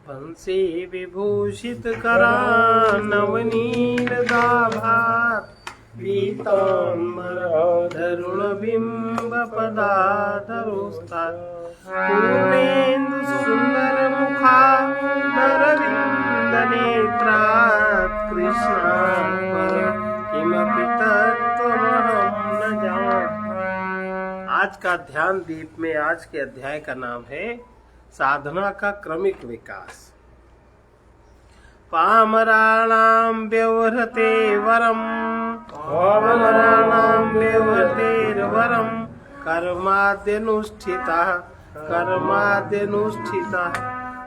पंसे विभूषित करा नवनीरदाभात पीताम्बर धरुण बिंब पदाधरोस्तात् पूर्णेन्दु सुंदर मुखारविंद नेत्रात् कृष्णार्पण किमपि तत्त्वमहं न जाने। आज का ध्यान दीप में आज के अध्याय का नाम है साधना का क्रमिक विकास। पामराणां व्यवहृते वरम कर्माद्यनुष्ठितः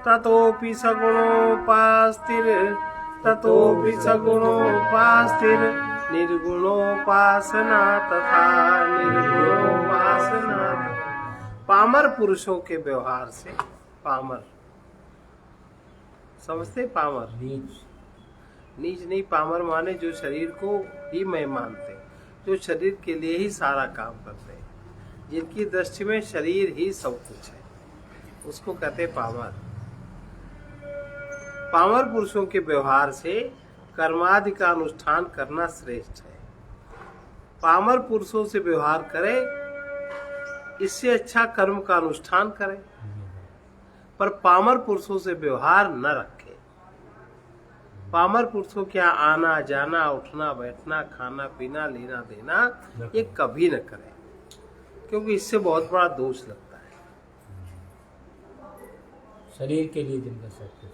ततोऽपि सगुणोपास्तिर निर्गुणोपासना तथा निर्गुणोपासना। पामर पुरुषों के व्यवहार से, पामर समझते, पामर नीच नहीं, पामर माने जो शरीर को ही मैं मानते, जो शरीर के लिए ही सारा काम करते हैं, जिनकी दृष्टि में शरीर ही सब कुछ है, उसको कहते पामर। पामर पुरुषों के व्यवहार से कर्मादि का अनुष्ठान करना श्रेष्ठ है। पामर पुरुषों से व्यवहार करे, इससे अच्छा कर्म का अनुष्ठान करे, पर पामर पुरुषों से व्यवहार न रखे। पामर पुरुषों क्या आना जाना, उठना बैठना, खाना पीना, लेना देना, ये कभी न करे, क्योंकि इससे बहुत बड़ा दोष लगता है। शरीर के लिए जिनका सब कुछ,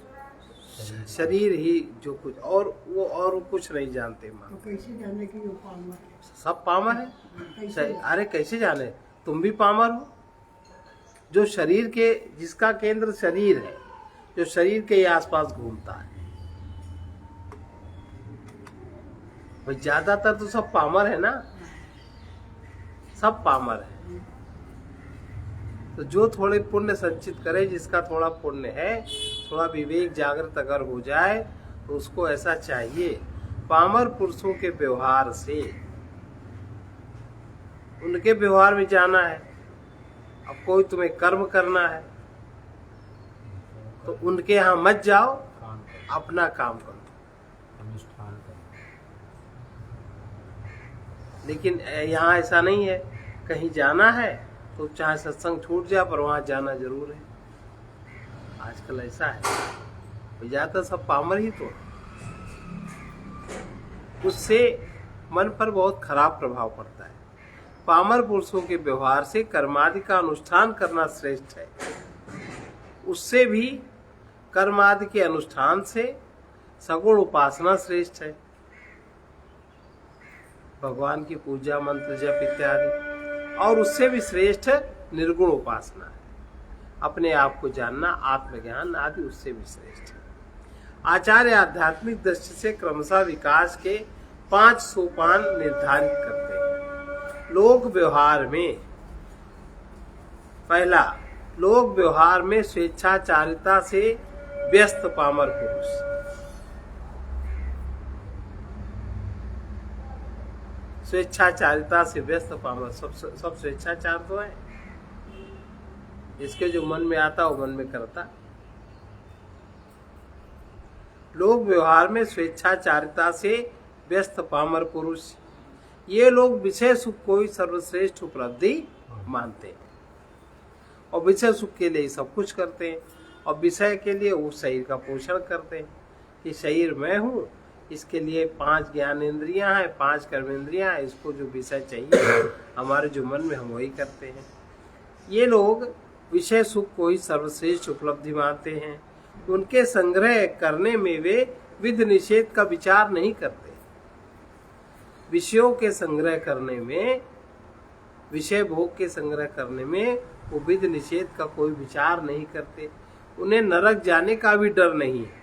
शरीर ही जो कुछ, और वो कुछ नहीं जानते। तो कैसे जाने कि वो पामर है? सब पामर है। अरे कैसे जाने, तुम भी पामर हो। जो शरीर के, जिसका केंद्र शरीर है, जो शरीर के आसपास घूमता है, भाई ज्यादातर तो सब पामर है ना, सब पामर है। तो जो थोड़े पुण्य संचित करे, जिसका थोड़ा पुण्य है, थोड़ा विवेक जागृत अगर हो जाए, तो उसको ऐसा चाहिए पामर पुरुषों के व्यवहार से, उनके व्यवहार में जाना है। अब कोई तुम्हें कर्म करना है तो उनके यहाँ मत जाओ, अपना काम करो। लेकिन यहाँ ऐसा नहीं है, कहीं जाना है तो चाहे सत्संग छूट जाए, पर वहां जाना जरूर है। आजकल ऐसा है, ज्यादातर सब पामर ही तो, उससे मन पर बहुत खराब प्रभाव पड़ता है। पामर पुरुषों के व्यवहार से कर्मादि का अनुष्ठान करना श्रेष्ठ है। उससे भी कर्मादि के अनुष्ठान से सगुण उपासना श्रेष्ठ है। भगवान की पूजा, मंत्र जप इत्यादि, और उससे भी श्रेष्ठ निर्गुण उपासना है। अपने आप को जानना, आत्मज्ञान आदि, उससे भी श्रेष्ठ है। आचार्य आध्यात्मिक दृष्टि से क्रमशः विकास के 5 सोपान निर्धारित करते हैं। लोक व्यवहार में, पहला, लोक व्यवहार में स्वेच्छाचारिता से व्यस्त पामर पुरुष। स्वेच्छाचारिता से व्यस्त पामर, सब स्वेच्छाचार तो है, इसके जो मन में आता वो मन में करता। लोक व्यवहार में स्वेच्छाचारिता से व्यस्त पामर पुरुष, ये लोग विषय सुख को ही सर्वश्रेष्ठ उपलब्धि मानते हैं, और विषय सुख के लिए सब कुछ करते हैं, और विषय के लिए वो शरीर का पोषण करते हैं कि शरीर मैं हूँ, इसके लिए 5 ज्ञानेंद्रियां हैं, 5 कर्मेंद्रियां हैं, इसको जो विषय चाहिए हमारे जो मन में, हम वही करते हैं। ये लोग विषय सुख को ही सर्वश्रेष्ठ उपलब्धि मानते हैं। उनके संग्रह करने में वे विधि निषेध का विचार नहीं करते। विषयों के संग्रह करने में, विषय भोग के संग्रह करने में वो विधि निषेध का कोई विचार नहीं करते। उन्हें नरक जाने का भी डर नहीं है।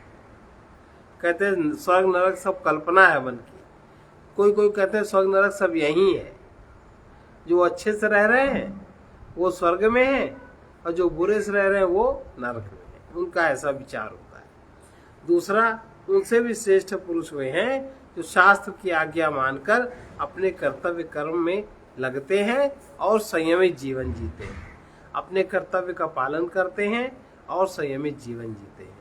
कहते हैं स्वर्ग नरक सब कल्पना है मन की। कोई कोई कहते हैं स्वर्ग नरक सब यही है। जो अच्छे से रह रहे हैं वो स्वर्ग में है, और जो बुरे से रह रहे हैं वो नरक में है। उनका ऐसा विचार होता है। दूसरा, उनसे भी श्रेष्ठ पुरुष वे हैं जो शास्त्र की आज्ञा मानकर अपने कर्तव्य कर्म में लगते हैं और संयमित जीवन जीते हैं। अपने कर्तव्य का पालन करते हैं और संयमित जीवन जीते हैं।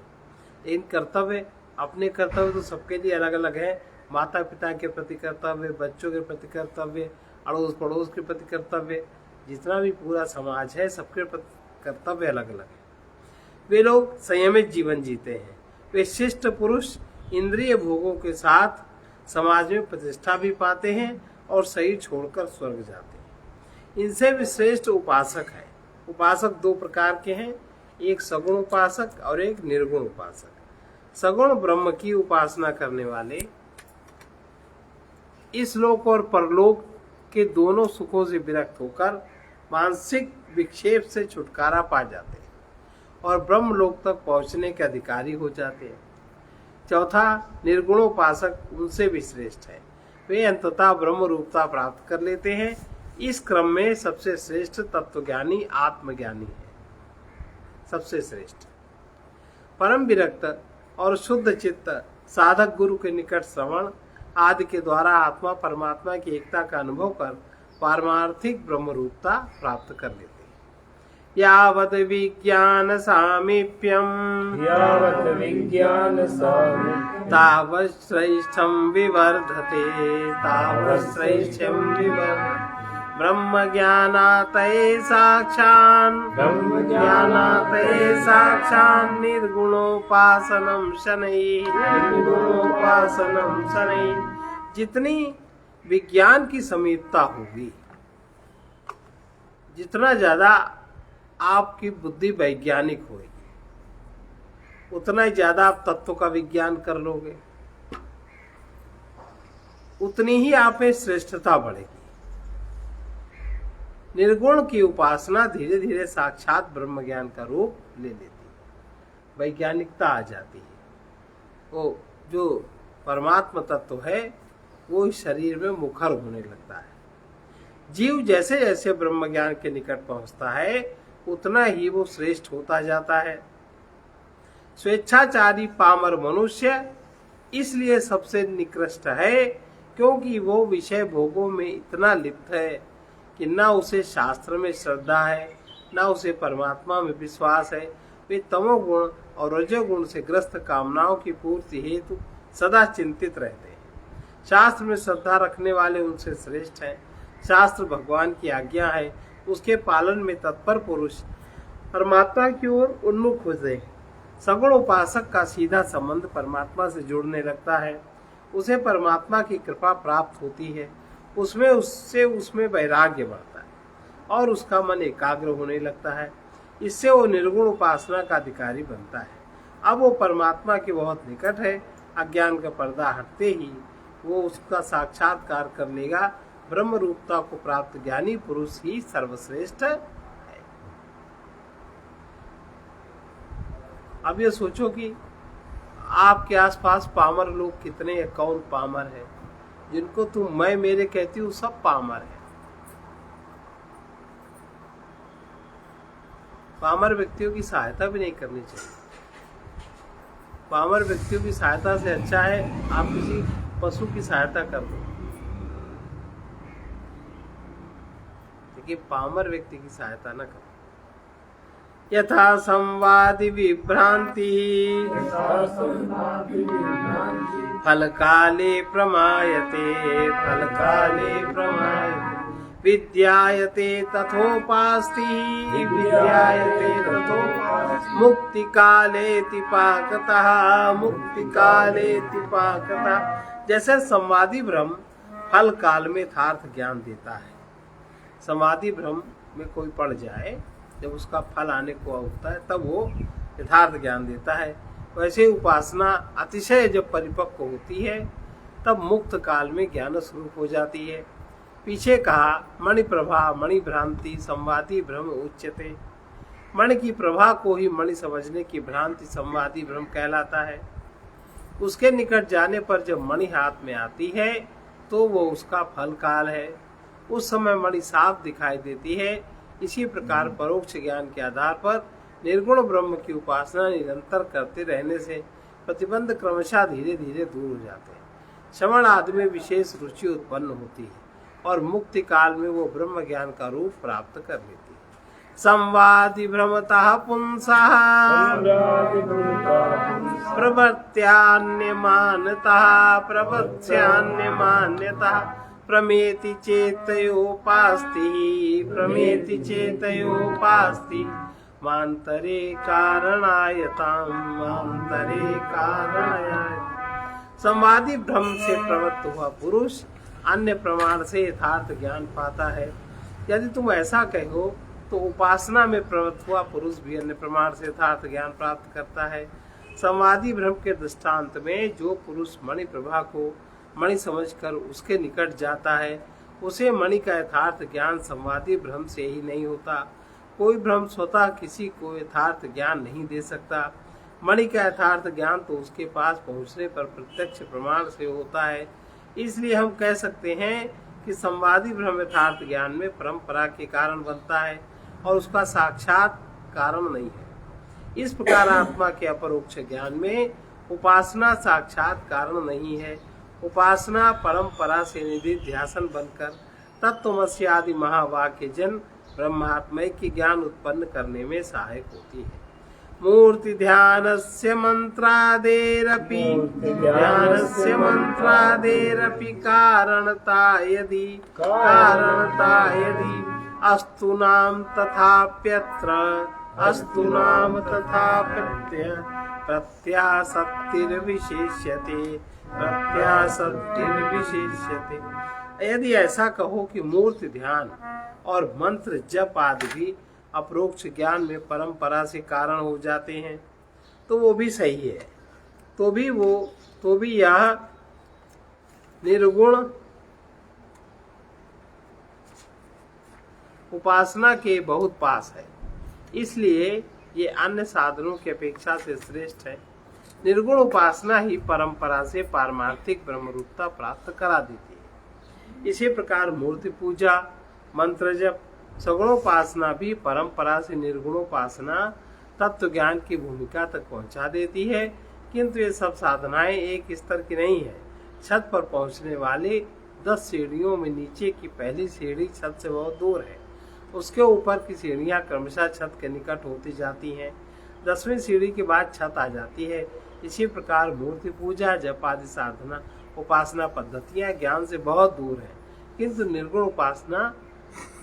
इन कर्तव्य, अपने कर्तव्य तो सबके लिए अलग अलग है। माता पिता के प्रति कर्तव्य, बच्चों के प्रति कर्तव्य, अड़ोस पड़ोस के प्रति कर्तव्य, जितना भी पूरा समाज है सबके प्रति कर्तव्य अलग अलग है। वे लोग संयमित जीवन जीते हैं। वे शिष्ट पुरुष इंद्रिय भोगों के साथ समाज में प्रतिष्ठा भी पाते हैं और शरीर छोड़कर स्वर्ग जाते हैं। इनसे भी श्रेष्ठ उपासक है। उपासक दो प्रकार के हैं, एक सगुण उपासक और एक निर्गुण उपासक। सगुण ब्रह्म की उपासना करने वाले इस लोक और परलोक के दोनों सुखों से विरक्त होकर मानसिक विक्षेप से छुटकारा पा जाते हैं और ब्रह्म लोक तक पहुंचने के अधिकारी हो जाते हैं। चौथा, निर्गुणोपासक उनसे भी श्रेष्ठ है। वे अंततः ब्रह्म रूपता प्राप्त कर लेते हैं। इस क्रम में सबसे श्रेष्ठ तत्वज्ञानी आत्मज्ञानी है, सबसे श्रेष्ठ। परम विरक्त और शुद्ध चित्त साधक गुरु के निकट श्रवण आदि के द्वारा आत्मा परमात्मा की एकता का अनुभव कर पारमार्थिक ब्रह्म रूपता प्राप्त कर लेते हैं। यावत् विज्ञान सामीप्यम तावत् श्रेष्ठं विवर्धते तावत् श्रेष्ठं विवर्धते ब्रह्म ज्ञानातये साक्षान् निर्गुणोपासनं शनैः। जितनी विज्ञान की समीपता होगी, जितना ज्यादा आपकी बुद्धि वैज्ञानिक होगी, उतना ही ज्यादा आप तत्व का विज्ञान कर लोगे, उतनी ही आप में श्रेष्ठता बढ़ेगी। निर्गुण की उपासना धीरे धीरे साक्षात ब्रह्म ज्ञान का रूप ले लेती है, वैज्ञानिकता आ जाती है। वो जो परमात्मा तत्व है वो इस शरीर में मुखर होने लगता है। जीव जैसे जैसे ब्रह्म ज्ञान के निकट पहुंचता है उतना ही वो श्रेष्ठ होता जाता है। स्वेच्छाचारी पामर मनुष्य इसलिए सबसे निकृष्ट है क्योंकि वो विषय भोगों में इतना लिप्त है कि न उसे शास्त्र में श्रद्धा है, न उसे परमात्मा में विश्वास है। वे तमोगुण और रजोगुण से ग्रस्त कामनाओं की पूर्ति हेतु सदा चिंतित रहते हैं। शास्त्र में श्रद्धा रखने वाले उनसे श्रेष्ठ हैं। शास्त्र भगवान की आज्ञा है, उसके पालन में तत्पर पुरुष परमात्मा की ओर उन्मुख होते हैं। सगुण उपासक का सीधा संबंध परमात्मा से जुड़ने लगता है, उसे परमात्मा की कृपा प्राप्त होती है, उसमें वैराग्य बढ़ता है और उसका मन एकाग्र होने लगता है। इससे वो निर्गुण उपासना का अधिकारी बनता है। अब वो परमात्मा के बहुत निकट है। अज्ञान का पर्दा हटते ही वो उसका साक्षात्कार कर लेगा। ब्रह्म रूपता को प्राप्त ज्ञानी पुरुष ही सर्वश्रेष्ठ है। अब ये सोचो कि आपके आसपास पामर लोग कितने हैं, कौन पामर है? जिनको तुम मैं मेरे कहती हूँ सब पामर है। पामर व्यक्तियों की सहायता भी नहीं करनी चाहिए। पामर व्यक्तियों की सहायता से अच्छा है आप किसी पशु की सहायता कर दो, लेकिन पामर व्यक्ति की सहायता न करो। यथा संवादि विभ्रांति फल काले प्रमायते विद्यायते तथोपास्ति मुक्ति कालेति पाकतः। जैसे संवादी ब्रह्म फल काल में यथार्थ ज्ञान देता है। समाधि भ्रम में कोई पड़ जाए, जब उसका फल आने को होता है तब वो यथार्थ ज्ञान देता है। वैसे उपासना अतिशय जब परिपक्व होती है तब मुक्त काल में ज्ञान स्वरूप हो जाती है। पीछे कहा मणि प्रभा मणि भ्रांति संवादी भ्रम उच्यते। मणि की प्रभा को ही मणि समझने की भ्रांति संवादी भ्रम कहलाता है। उसके निकट जाने पर जब मणि हाथ में आती है तो वो उसका फल काल है। उस समय मणि साफ दिखाई देती है। इसी प्रकार परोक्ष ज्ञान के आधार पर निर्गुण ब्रह्म की उपासना निरंतर करते रहने से प्रतिबंध क्रमशः धीरे धीरे दूर हो जाते हैं। श्रवण आदि में विशेष रुचि उत्पन्न होती है और मुक्ति काल में वो ब्रह्म ज्ञान का रूप प्राप्त कर लेती है। संवादि भ्रमतः पुंसः प्रवृत्त्यान्यमानतः प्रमेति चेतयोपास्ति मान्तरे कारणाय। संवादी भ्रम से प्रवृत्त हुआ पुरुष अन्य प्रमाण से यथार्थ ज्ञान पाता है। यदि तुम ऐसा कहो तो उपासना में प्रवृत्त हुआ पुरुष भी अन्य प्रमाण से यथार्थ ज्ञान प्राप्त करता है। संवादी भ्रम के दृष्टांत में जो पुरुष मणि प्रभा को मणि समझकर उसके निकट जाता है, उसे मणि का यथार्थ ज्ञान संवादी भ्रम से ही नहीं होता। कोई भ्रम स्वतः किसी को यथार्थ ज्ञान नहीं दे सकता। मणि का यथार्थ ज्ञान तो उसके पास पहुंचने पर प्रत्यक्ष प्रमाण से होता है। इसलिए हम कह सकते हैं कि संवादी भ्रम यथार्थ ज्ञान में परंपरा के कारण बनता है और उसका साक्षात कारण नहीं है। इस प्रकार आत्मा के अपरोक्ष ज्ञान में उपासना साक्षात कारण नहीं है। उपासना परंपरा से निधि ध्यासन बनकर तत्वमसि आदि महावाक्य जन ब्रह्मात्मय की ज्ञान उत्पन्न करने में सहायक होती है। मूर्ति ध्यानस्य मंत्रादेरपि कारणता यदि अस्तु नाम तथाप्यत्र प्रत्यासक्तिर्विशेष्यते। यदि ऐसा कहो कि मूर्ति ध्यान और मंत्र जप आदि भी अपरोक्ष ज्ञान में परंपरा से कारण हो जाते हैं तो वो भी सही है। तो भी यह निर्गुण उपासना के बहुत पास है, इसलिए ये अन्य साधनों की अपेक्षा से श्रेष्ठ है। निर्गुण उपासना ही परंपरा से पारमार्थिक ब्रह्मरूपता प्राप्त करा देती है। इसी प्रकार मूर्ति पूजा, मंत्र जप, सगुणोपासना भी परंपरा से निर्गुणोपासना तत्व ज्ञान की भूमिका तक पहुंचा देती है, किंतु ये सब साधनाएं एक स्तर की नहीं है। छत पर पहुंचने वाले 10 सीढ़ियों में नीचे की पहली सीढ़ी छत से बहुत दूर है। उसके ऊपर की सीढ़ियां क्रमशः छत के निकट होती जाती हैं। 10वीं सीढ़ी के बाद छत आ जाती है। इसी प्रकार मूर्ति पूजा, जप आदि साधना उपासना पद्धतियां ज्ञान से बहुत दूर है, किंतु निर्गुण उपासना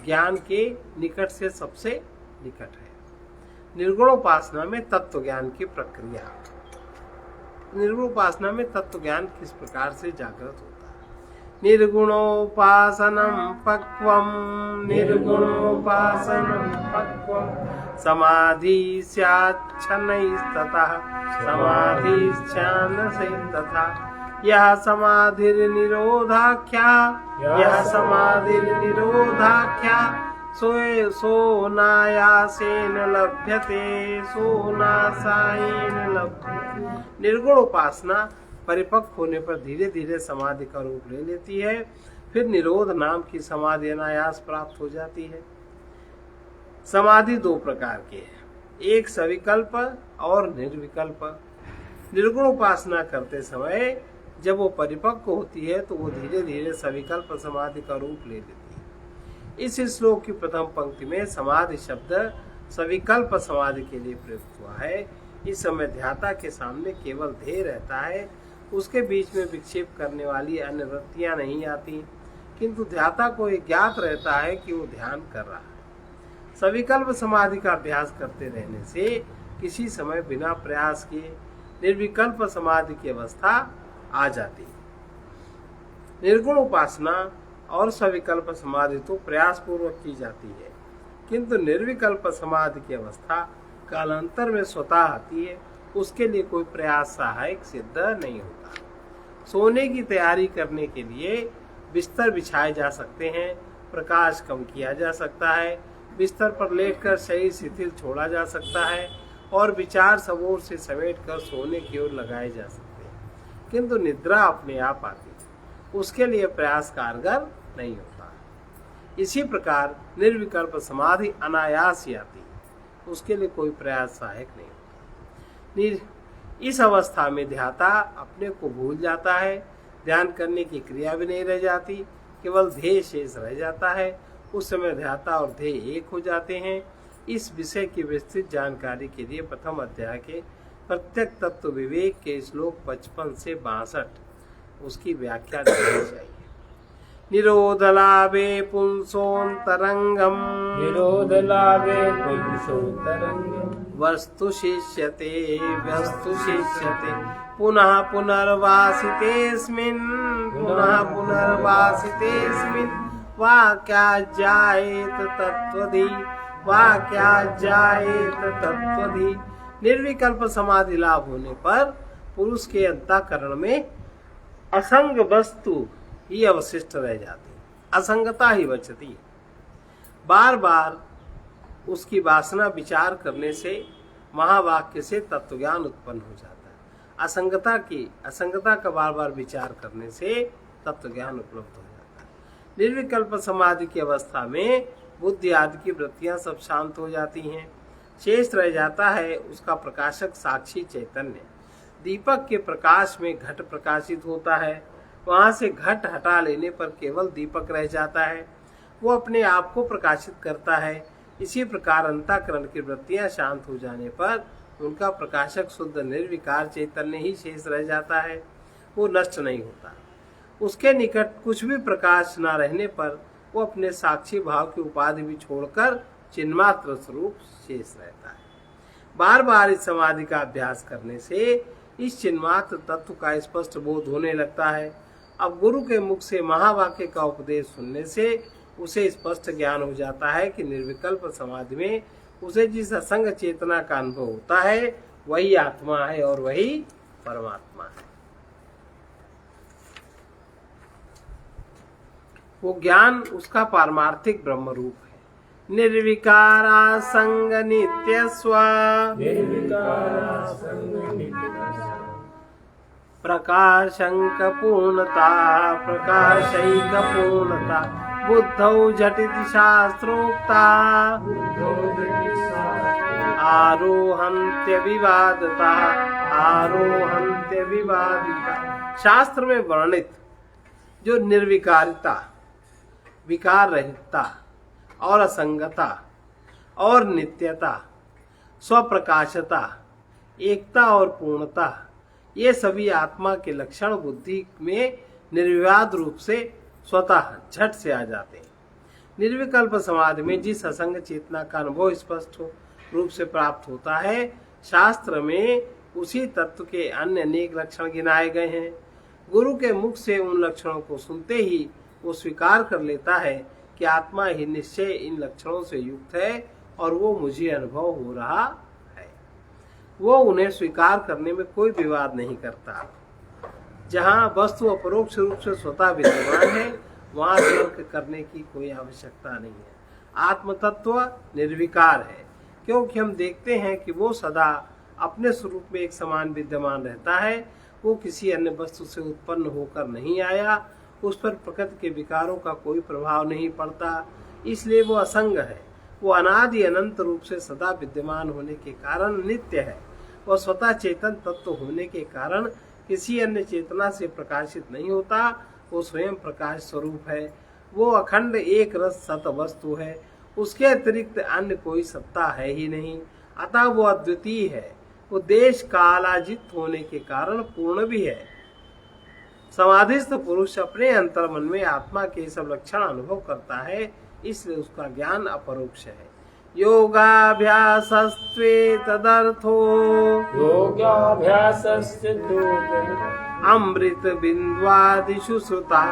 ज्ञान के निकट से सबसे निकट है। निर्गुण उपासना में तत्व ज्ञान की प्रक्रिया। निर्गुण उपासना में तत्व ज्ञान किस प्रकार से जागृत होता है? निर्गुणोपासनं पक्वं समाधि स्याच्छनैस्ततः समाधिश्चानसैस्तथा यह समाधिर्निरोधाख्या सोनायासेन लभ्यते। निर्गुण उपासना परिपक्व होने पर धीरे धीरे समाधि का रूप ले लेती है। फिर निरोध नाम की समाधि अनायास प्राप्त हो जाती है। समाधि 2 प्रकार की है, एक सविकल्प और निर्विकल्प। निर्गुण उपासना करते समय जब वो परिपक्व होती है तो वो धीरे धीरे सविकल्प समाधि का रूप ले लेती है। इस श्लोक की प्रथम पंक्ति में समाधि शब्द सविकल्प समाधि के लिए प्रयुक्त हुआ है। इस समय ध्याता के सामने केवल ध्येय रहता है, उसके बीच में विक्षेप करने वाली अन्य वृत्तियां नहीं आती, किंतु ध्याता को ये ज्ञात रहता है कि वो ध्यान कर रहा है। सविकल्प समाधि का अभ्यास करते रहने से किसी समय बिना प्रयास किए निर्विकल्प समाधि की अवस्था आ जाती है। निर्गुण उपासना और सविकल्प समाधि तो प्रयास पूर्वक की जाती है, किंतु निर्विकल्प समाधि की अवस्था कालांतर में स्वतः आती है। उसके लिए कोई प्रयास सहायक सिद्ध नहीं होता। सोने की तैयारी करने के लिए बिस्तर बिछाए जा सकते हैं, प्रकाश कम किया जा सकता है, बिस्तर पर लेटकर शरीर शिथिल छोड़ा जा सकता है और विचार सबोर से समेटकर सोने की ओर लगाए जा सकते हैं, किंतु निद्रा अपने आप आती है, उसके लिए प्रयास कारगर नहीं होता। इसी प्रकार निर्विकल्प समाधि अनायास ही आती है, उसके लिए कोई प्रयास सहायक नहीं होता। इस अवस्था में ध्याता अपने को भूल जाता है, ध्यान करने की क्रिया भी नहीं रह जाती, केवल ध्येय शेष रह जाता है। उस समय ध्याता और ध्येय एक हो जाते हैं। इस विषय की विस्तृत जानकारी के लिए प्रथम अध्याय के प्रत्येक तत्व विवेक के श्लोक 55 से 62 उसकी व्याख्या करनी चाहिए। निरोध लाभे पुंसोन्तरंगम निरोध लाभे पुंसोन्तरंगम वस्तु शिष्यते वस्तु शिष्यते पुनः पुनर्वासितेस्मिन् पुनः पुनर्वासितेस्मिन् वाक्याज्यायेत तत्त्वधि वाक्याज्यायेत तत्त्वधि। निर्विकल्प समाधि लाभ होने पर पुरुष के अंतःकरण में असंग वस्तु ही अवशिष्ट रह जाती, असंगता ही बचती है। बार बार उसकी वासना विचार करने से महावाक्य से तत्व ज्ञान उत्पन्न हो जाता है। असंगता का बार बार विचार करने से तत्व ज्ञान उपलब्ध हो जाता है। निर्विकल्प समाधि की अवस्था में बुद्धि आदि की वृत्तियां सब शांत हो जाती हैं। शेष रह जाता है उसका प्रकाशक साक्षी चैतन्य। दीपक के प्रकाश में घट प्रकाशित होता है, वहां से घट हटा लेने पर केवल दीपक रह जाता है, वो अपने आप को प्रकाशित करता है। इसी प्रकार अंतःकरण की वृत्तियां शांत हो जाने पर उनका प्रकाशक शुद्ध निर्विकार चैतन्य ही शेष रह जाता है, वो नष्ट नहीं होता। उसके निकट कुछ भी प्रकाश न रहने पर वो अपने साक्षी भाव की उपाधि भी छोड़कर चिन्मात्र स्वरूप शेष रहता है। बार बार इस समाधि का अभ्यास करने से इस चिन्मात्र तत्व का स्पष्ट बोध होने लगता है। अब गुरु के मुख से महावाक्य का उपदेश सुनने से उसे स्पष्ट ज्ञान हो जाता है कि निर्विकल्प समाधि में उसे जिस असंग चेतना का अनुभव होता है वही आत्मा है और वही परमात्मा है। वो ज्ञान उसका पारमार्थिक ब्रह्म रूप है। निर्विकारा संग नित्य स्व प्रकाशंक पूर्णता प्रकाशैक पूर्णता बुद्धौ झटिति शास्त्रोक्ता आरोहन्त्य विवादता आरोहन्त्य विवादिता। शास्त्र में वर्णित जो निर्विकारिता, विकार रहितता और असंगता और नित्यता, स्वप्रकाशता, एकता और पूर्णता, ये सभी आत्मा के लक्षण बुद्धि में निर्विवाद रूप से स्वतः झट से आ जाते हैं। निर्विकल्प समाधि में जिस असंग चेतना का अनुभव स्पष्ट रूप से प्राप्त होता है, शास्त्र में उसी तत्व के अन्य अनेक लक्षण गिनाए गए हैं। गुरु के मुख से उन लक्षणों को सुनते ही वो स्वीकार कर लेता है कि आत्मा ही निश्चय इन लक्षणों से युक्त है और वो मुझे अनुभव हो रहा है। वो उन्हें स्वीकार करने में कोई विवाद नहीं करता। जहाँ वस्तु अपरोक्ष रूप से स्वतः विद्यमान है वहाँ तर्क करने की कोई आवश्यकता नहीं है। आत्म तत्व निर्विकार है क्योंकि हम देखते हैं कि वो सदा अपने स्वरूप में एक समान विद्यमान रहता है। वो किसी अन्य वस्तु से उत्पन्न होकर नहीं आया, उस पर प्रकृति के विकारों का कोई प्रभाव नहीं पड़ता, इसलिए वो असंग है। वो अनादि अनंत रूप से सदा विद्यमान होने के कारण नित्य है। वह स्वतः चेतन तत्व होने के कारण किसी अन्य चेतना से प्रकाशित नहीं होता, वो स्वयं प्रकाश स्वरूप है। वो अखंड एक रस सत वस्तु है, उसके अतिरिक्त अन्य कोई सत्ता है ही नहीं, अतः वो अद्वितीय है। वो देश कालाजित होने के कारण पूर्ण भी है। समाधिस्थ पुरुष अपने अंतर्मन में आत्मा के सब लक्षण अनुभव करता है, इसलिए उसका ज्ञान अपरोक्ष है। योगाभ्यासस्त्वे तदर्थो योगाभ्यासस्य अमृत बिंद्वादिषु श्रुता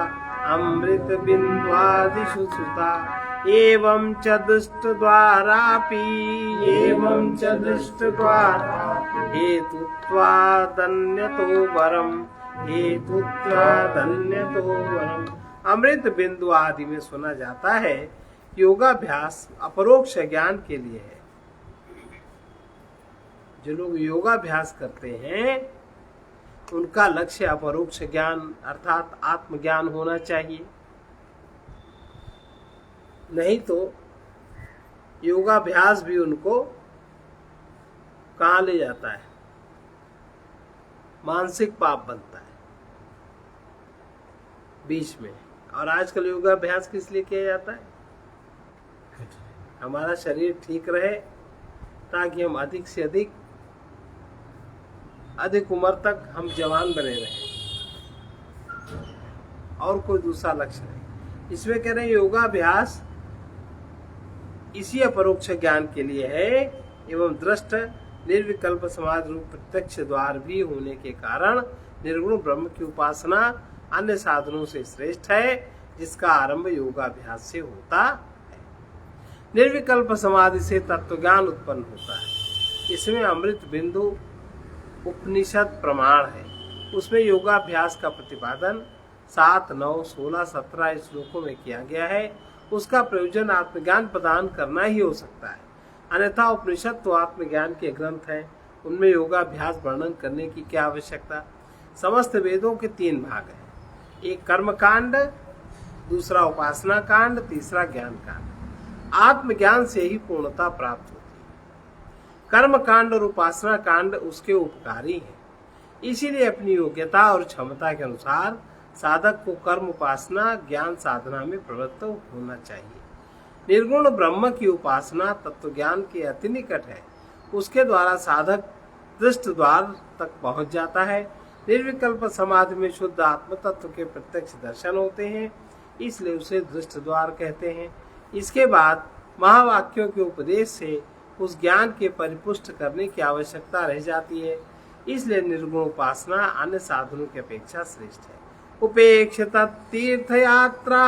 अमृत बिंद्वादिषु श्रुता एवं च दृष्टद्वारापि एवं च दृष्टद्वारा हेतुत्वादन्यतो वरम हेतुत्वादन्यतो वरम। अमृत बिंदु आदि में सुना जाता है योगाभ्यास अपरोक्ष ज्ञान के लिए है। जो लोग योगाभ्यास करते हैं उनका लक्ष्य अपरोक्ष ज्ञान अर्थात आत्मज्ञान होना चाहिए, नहीं तो योगाभ्यास भी उनको कहाँ ले जाता है, मानसिक पाप बनता है बीच में। और आजकल योगाभ्यास किस लिए किया जाता है? हमारा शरीर ठीक रहे ताकि हम अधिक से अधिक अधिक उम्र तक हम जवान बने रहें, और कोई दूसरा लक्ष्य नहीं। इसमें कह रहे हैं योगाभ्यास इसी अपरोक्ष ज्ञान के लिए है एवं दृष्ट निर्विकल्प समाधि रूप प्रत्यक्ष द्वार भी होने के कारण निर्गुण ब्रह्म की उपासना अन्य साधनों से श्रेष्ठ है, जिसका आरंभ योगाभ्यास से होता है। निर्विकल्प समाधि से तत्व ज्ञान उत्पन्न होता है। इसमें अमृत बिंदु उपनिषद प्रमाण है। उसमें योगाभ्यास का प्रतिपादन 7, 9, 16, 17 श्लोकों में किया गया है। उसका प्रयोजन आत्मज्ञान प्रदान करना ही हो सकता है, अन्यथा उपनिषद तो आत्मज्ञान के ग्रंथ हैं, उनमें योगाभ्यास वर्णन करने की क्या आवश्यकता। समस्त वेदों के 3 भाग हैं, एक कर्म कांड, दूसरा उपासना कांड, तीसरा ज्ञान कांड। आत्मज्ञान से ही पूर्णता प्राप्त होती है। कर्म कांड और उपासना कांड उसके उपकारी हैं, इसीलिए अपनी योग्यता और क्षमता के अनुसार साधक को कर्म उपासना ज्ञान साधना में प्रवृत्त होना चाहिए। निर्गुण ब्रह्म की उपासना तत्व ज्ञान के अति निकट है, उसके द्वारा साधक दृष्ट द्वार तक पहुंच जाता है। निर्विकल्प समाधि में शुद्ध आत्म तत्व के प्रत्यक्ष दर्शन होते हैं, इसलिए उसे दृष्ट द्वार कहते हैं। इसके बाद महावाक्यों के उपदेश से उस ज्ञान के परिपुष्ट करने की आवश्यकता रह जाती है, इसलिए निर्गुण उपासना अन्य साधनों की अपेक्षा श्रेष्ठ है। उपेक्षित तीर्थ यात्रा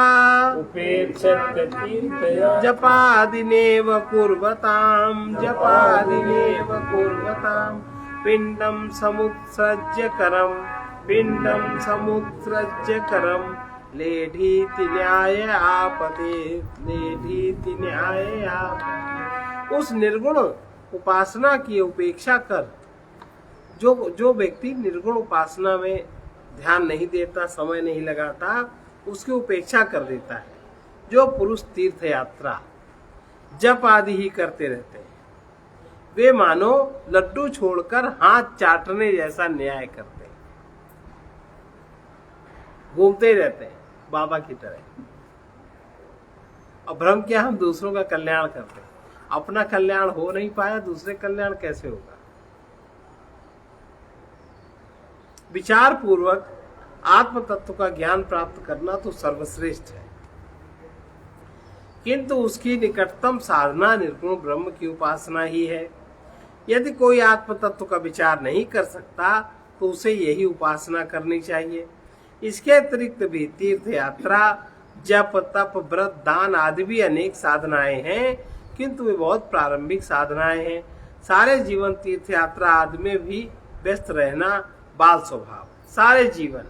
जपादिनेव कुर्वताम पिंडम समुत्सृज्य करम लेढीति न्याय आप। उस निर्गुण उपासना की उपेक्षा कर जो व्यक्ति निर्गुण उपासना में ध्यान नहीं देता, समय नहीं लगाता, उसकी उपेक्षा कर देता है। जो पुरुष तीर्थ यात्रा जप आदि ही करते रहते हैं, वे मानो लड्डू छोड़कर हाथ चाटने जैसा न्याय करते हैं, घूमते रहते हैं बाबा की तरह। और भ्रम क्या, हम दूसरों का कल्याण करते हैं, अपना कल्याण हो नहीं पाया, दूसरे कल्याण कैसे होगा। विचार पूर्वक आत्म तत्व का ज्ञान प्राप्त करना तो सर्वश्रेष्ठ है, किंतु उसकी निकटतम साधना निर्गुण ब्रह्म की उपासना ही है। यदि कोई आत्म तत्व का विचार नहीं कर सकता तो उसे यही उपासना करनी चाहिए। इसके अतिरिक्त भी तीर्थ यात्रा, जप, तप, व्रत, दान आदि भी अनेक साधनाएं हैं, किंतु वे बहुत प्रारंभिक साधनाएं हैं। सारे जीवन तीर्थ यात्रा आदि में भी व्यस्त रहना बाल स्वभाव, सारे जीवन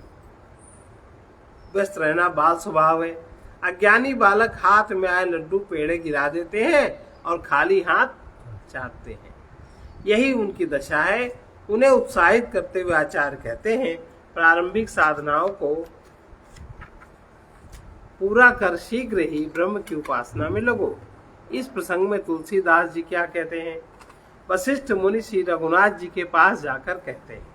व्यस्त रहना बाल स्वभाव है। अज्ञानी बालक हाथ में आए लड्डू पेड़े गिरा देते हैं और खाली हाथ चाटते हैं, यही उनकी दशा है। उन्हें उत्साहित करते हुए आचार्य कहते हैं, प्रारंभिक साधनाओं को पूरा कर शीघ्र ही ब्रह्म की उपासना में लगो। इस प्रसंग में तुलसीदास जी क्या कहते हैं। वशिष्ठ मुनि श्री रघुनाथ जी के पास जाकर कहते हैं,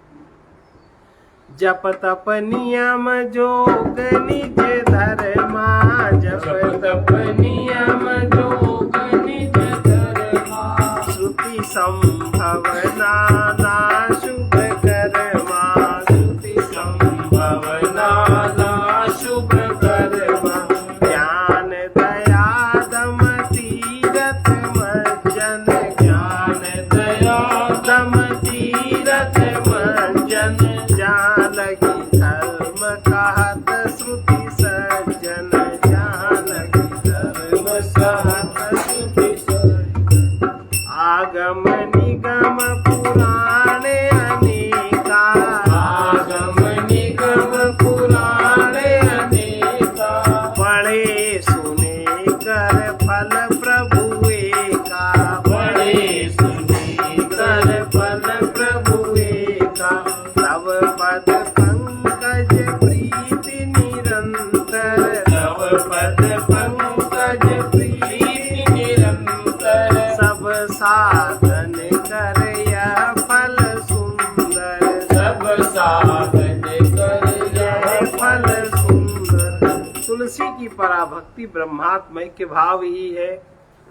जप तप नियम जोग निज धर्मा, जप तप नियम जोग निज धर्मा, श्रुति संभवना ना शुभ कर्मा, श्रुति संभवना ना शुभ कर्मा, ज्ञान दया दम तीरथ मज्जन, ज्ञान दया दम तीरथ मज्जन, जान लगी धर्म कहत श्रुति सज्जन, जान लगी धर्म कहत श्रुति सज्जन, आगम निगम पुराणे अनेका, आगम निगम पुराणे अनेका, पढ़े सुने कर फल प्रभु एका, पढ़े सुने कर फल प्रभु एका, तब पद पंकज प्रीति निरंतर, तब पद पंकज प्रीति निरंतर, सब साधन कर यह फल सुंदर, सब साधन कर यह फल सुंदर। तुलसी की पराभक्ति ब्रह्मात्मय के भाव ही है।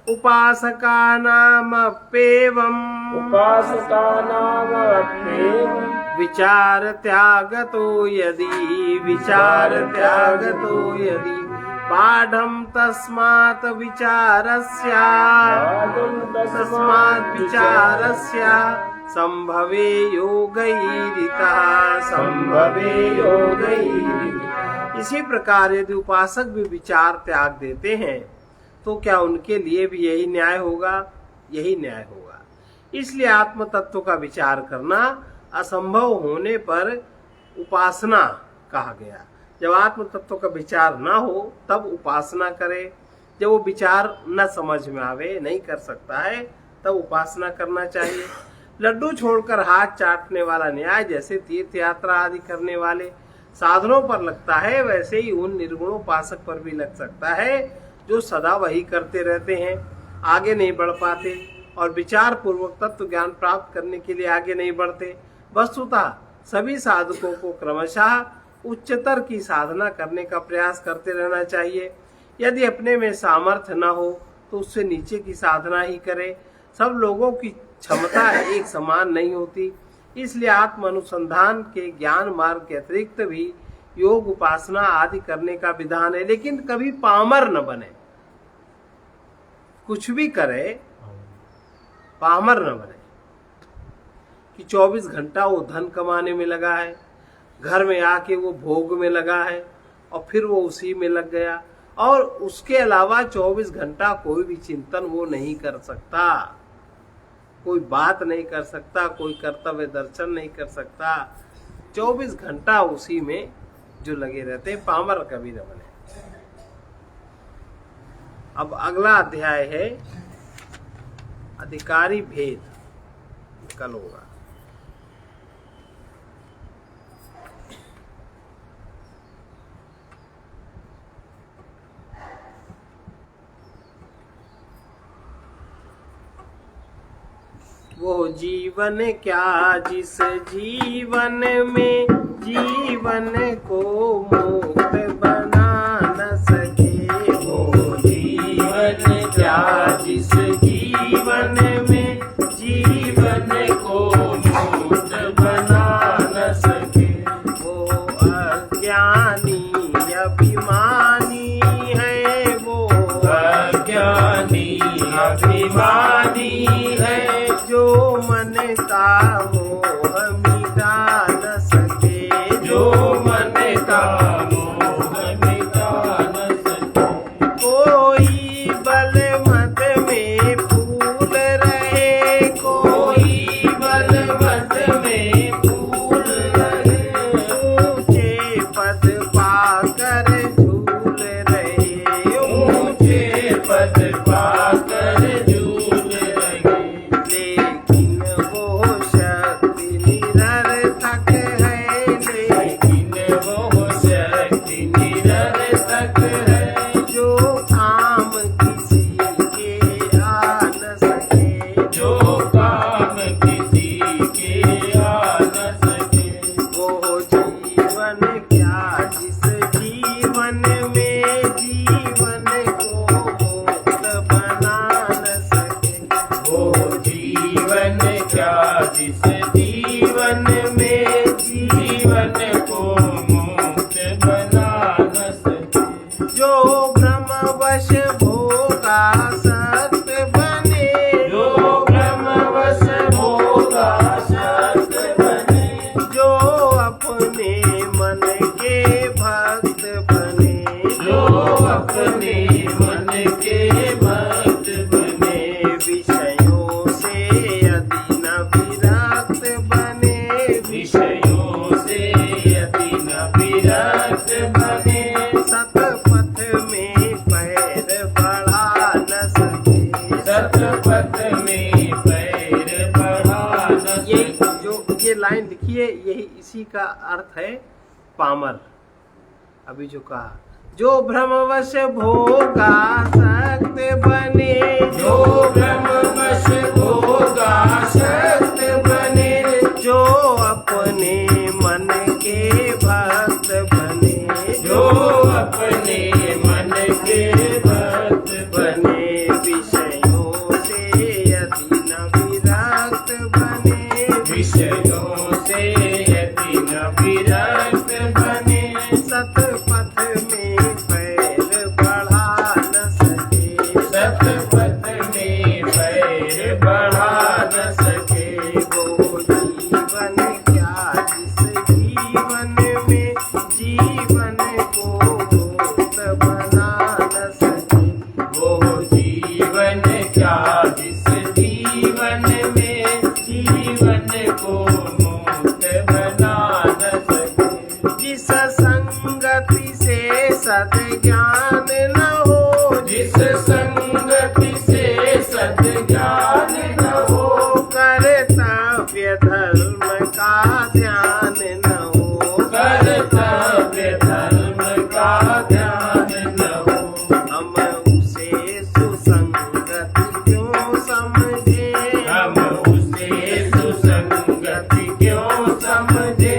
उपासका नाम पेवम, उपासका नाम पेवम, विचार त्यागतो यदि पाढं तस्मात् विचारस्य संभवे योगैरितः। इसी प्रकार यदि उपासक भी विचार त्याग देते हैं तो क्या उनके लिए भी यही न्याय होगा? यही न्याय होगा। इसलिए आत्म तत्व का विचार करना असंभव होने पर उपासना कहा गया। जब आत्म तत्व का विचार ना हो तब उपासना करे। जब वो विचार न समझ में आवे, नहीं कर सकता है, तब उपासना करना चाहिए। लड्डू छोड़कर हाथ चाटने वाला न्याय जैसे तीर्थ यात्रा आदि करने वाले साधनों पर लगता है, वैसे ही उन निर्गुणोपासक पर भी लग सकता है जो सदा वही करते रहते हैं, आगे नहीं बढ़ पाते और विचार पूर्वक तत्व ज्ञान प्राप्त करने के लिए आगे नहीं बढ़ते। वस्तुतः सभी साधकों को क्रमशः उच्चतर की साधना करने का प्रयास करते रहना चाहिए। यदि अपने में सामर्थ्य न हो तो उससे नीचे की साधना ही करे। सब लोगों की क्षमता एक समान नहीं होती, इसलिए आत्म अनुसंधान के ज्ञान मार्ग के अतिरिक्त भी योग उपासना आदि करने का विधान है। लेकिन कभी पामर न बने, कुछ भी करे पामर न बने कि 24 घंटा वो धन कमाने में लगा है, घर में आके वो भोग में लगा है और फिर वो उसी में लग गया और उसके अलावा 24 घंटा कोई भी चिंतन वो नहीं कर सकता, कोई बात नहीं कर सकता, कोई कर्तव्य दर्शन नहीं कर सकता। 24 घंटा उसी में जो लगे रहते, पामर कभी न बने। अब अगला अध्याय है अधिकारी भेद, कल होगा। वो जीवन क्या जिस जीवन में जीवन को मुक्त बना न सके। वो जीवन क्या जिस जीवन में जीवन को मुक्त बना न सके। वो अज्ञानी अभिमानी है, वो अज्ञानी अभिमानी है, जो मन का मोह मिटा न सके। जो मन का मोह मिटा न सके। कोई बल मत में फूल रहे, कोई बल मत में फूल रहे। ऊंचे पद पाकर झूल रहे, ऊंचे पद पाकर झूल रहे। लेकिन वो शक्ति निरर्थक है, लेकिन वो शक्ति निरर्थक है, जो काम किसी के आ न सके। जो काम किसी के आ न सके। वो जीवन क्या जिस जीवन में जीवन को मुक्त बना न सके। वो जीवन क्या जिस जीवन में जीवन को मुक्त बना न सके। जो ब्रह्मवश भोगा सत्य बने, जो ब्रह्मवश भोगा सत्य बने। जो अपने मन के भक्त बने, जो अपने मन के भक्त बने। विषयों से यदि न विरक्त बने, विषयों से यदि न विरक्त बने। सतपथ में पैर बढ़ा न सके। सतपथ में पैर बढ़ा न ये सके। जो ये लाइन लिखी है, यही इसी का अर्थ है पामर। अभी जो कहा, जो भ्रमवश भोगा सक्त बने, जो ब्रह्मवश भोगा सत्य बने। जो अपने मन के भक्त बने, जो अपने मन के भक्त बने। विषयों से यदि न विरक्त बने। विषयों से जीवन क्या जिस जीवन में जीवन को मुक्त बना न सके। वो जीवन क्या जिस जीवन में जीवन को मुक्त बना न सके। जिस संगति से सद्ज्ञान न हो, जिस संगति से सद्ज्ञान न हो, कर्तव्य धर्म का ध्यान न हो, कर्तव्य धर्म का ध्यान न हो। हम उसे सुसंगति क्यों समझे, हम उसे सुसंगति क्यों समझे,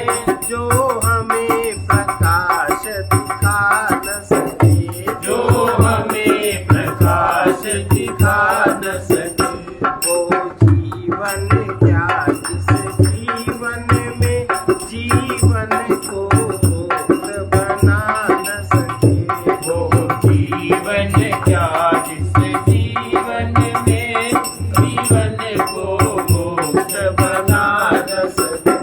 जो हमें प्रकाश दिखा न सके, जो हमें प्रकाश दिखा न सके। वो जीवन क्या जिस जीवन में जीवन को मुक्त बना न सके। वो जीवन क्या जिस जीवन में जीवन को मुक्त बना न सके।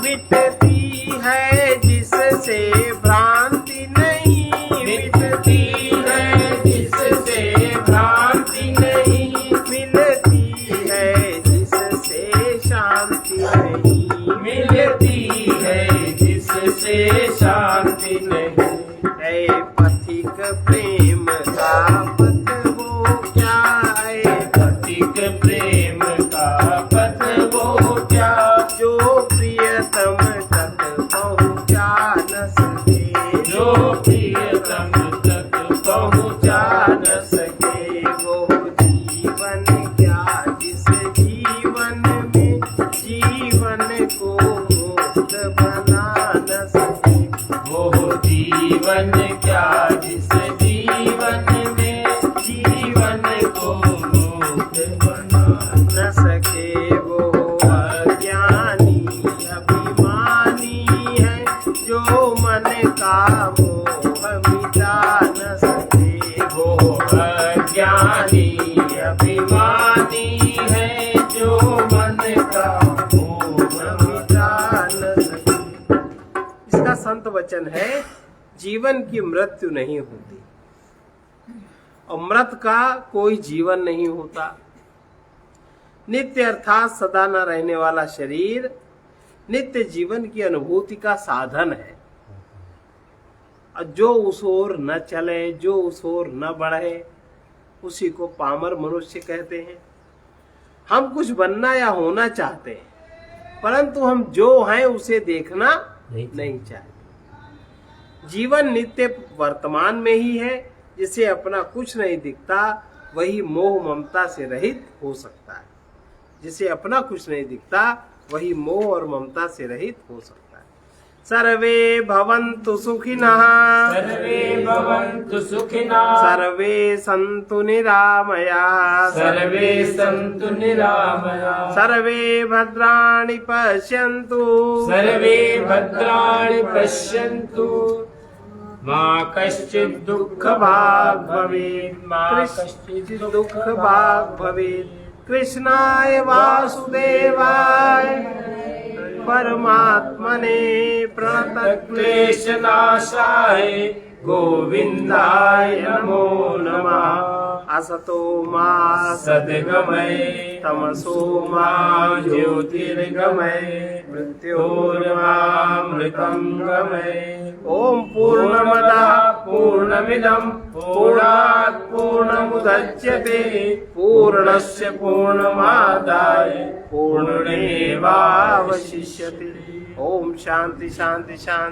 मिटती है जिससे भ्रांति नहीं, मिटती है जिससे भ्रांति नहीं, मिलती है जिससे शांति नहीं, मिलती है जिससे शांति नहीं। ऐ पथिक प्रेम का पथ वो क्या है, पथिक प्रेम का पथ वो क्या, जो प्रियतम तक पहुँचा न सके, जो प्रियतम तक पहुँचा न सके। वो जीवन क्या जिस जीवन में जीवन को मुक्त बना न सके। वो जीवन क्या जिस जीवन में जीवन को मुक्त बना न सके। वो अज्ञानी अभिमानी है, जो मन का मोह मिटा न सके। वो अज्ञानी अभिमानी है, जो मन का मोह मिटा न सके। इसका संत वचन है, जीवन की मृत्यु नहीं होती और मृत का कोई जीवन नहीं होता। नित्य अर्थात सदा न रहने वाला शरीर नित्य जीवन की अनुभूति का साधन है। और जो उस ओर न चले, जो उस ओर न बढ़े, उसी को पामर मनुष्य कहते हैं। हम कुछ बनना या होना चाहते हैं, परंतु हम जो हैं उसे देखना नहीं चाहते। जीवन नित्य वर्तमान में ही है। जिसे अपना कुछ नहीं दिखता वही मोह ममता से रहित हो सकता है। जिसे अपना कुछ नहीं दिखता वही मोह और ममता से रहित हो सकता है। सर्वे भवन्तु सुखिनः, सर्वे भवन्तु सुखिनः, सर्वे सन्तु निरामयाः, सर्वे सन्तु निरामयाः, सर्वे भद्राणि पश्यन्तु, सर्वे भद्राणि पश्यन्तु, मा कश्चित् दुःखभाग् भवेत्, मा कश्चित् कश्चित् दुःखभाग् भवेत्। कृष्णाय वासुदेवाय परमात्मने क्लेशनाशाय गोविन्दाय नमो नमः। असतो मा सद्गमय तमसो मा ज्योतिर्गमय मृत्योर्मामृतं गमय। ओम पूर्णमदः पूर्णमिदं पूर्णात् पूर्णमुदच्यते पूर्णस्य पूर्णमादाय पूर्णमेवावशिष्यते। ओम शांति शांति शांति।